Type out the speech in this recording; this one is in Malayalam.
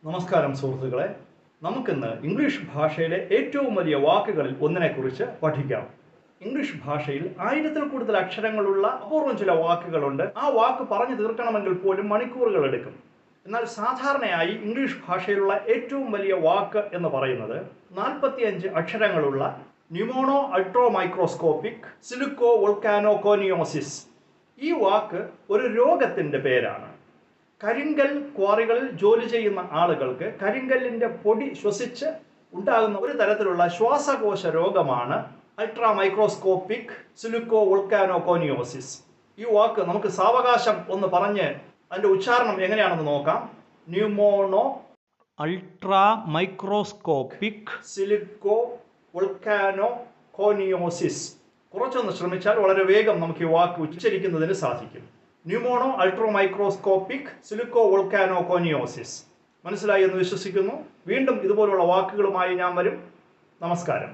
നമസ്കാരം സുഹൃത്തുക്കളെ, നമുക്കിന്ന് ഇംഗ്ലീഷ് ഭാഷയിലെ ഏറ്റവും വലിയ വാക്കുകളിൽ ഒന്നിനെക്കുറിച്ച് പഠിക്കാം. ഇംഗ്ലീഷ് ഭാഷയിൽ 1000-ൽ കൂടുതൽ അക്ഷരങ്ങളുള്ള അപൂർവം ചില വാക്കുകളുണ്ട്. ആ വാക്ക് പറഞ്ഞു തീർക്കണമെങ്കിൽ പോലും മണിക്കൂറുകൾ എടുക്കും. എന്നാൽ സാധാരണയായി ഇംഗ്ലീഷ് ഭാഷയിലുള്ള ഏറ്റവും വലിയ വാക്ക് എന്ന് പറയുന്നത് 45 അക്ഷരങ്ങളുള്ള ന്യൂമോണോ അൾട്രോ മൈക്രോസ്കോപ്പിക് സിലിക്കോ വോൾക്കാനോ കോനിയോസിസ്. ഈ വാക്ക് ഒരു രോഗത്തിൻ്റെ പേരാണ്. കരിങ്കൽ ക്വാറികളിൽ ജോലി ചെയ്യുന്ന ആളുകൾക്ക് കരിങ്കല്ലിൻ്റെ പൊടി ശ്വസിച്ച് ഉണ്ടാകുന്ന ഒരു തരത്തിലുള്ള ശ്വാസകോശ രോഗമാണ് അൾട്രാ മൈക്രോസ്കോപ്പിക് സിലിക്കോ വോൾക്കാനോ കോനിയോസിസ്. ഈ വാക്ക് നമുക്ക് സാവകാശം ഒന്ന് പറഞ്ഞ് അതിൻ്റെ ഉച്ചാരണം എങ്ങനെയാണെന്ന് നോക്കാം. ന്യൂമോണോ അൾട്രാ മൈക്രോസ്കോപ്പിക് സിലിക്കോ വോൾക്കാനോ കോനിയോസിസ്. കുറച്ചൊന്ന് ശ്രമിച്ചാൽ വളരെ വേഗം നമുക്ക് ഈ വാക്ക് ഉച്ചരിക്കുന്നതിന് സാധിക്കും. ന്യൂമോണോ അൾട്രോ മൈക്രോസ്കോപ്പിക് സിലിക്കോ വോൾക്കാനോ കോനിയോസിസ്. മനസ്സിലായി എന്ന് വിശ്വസിക്കുന്നു. വീണ്ടും ഇതുപോലുള്ള വാക്കുകളുമായി ഞാൻ വരും. നമസ്കാരം.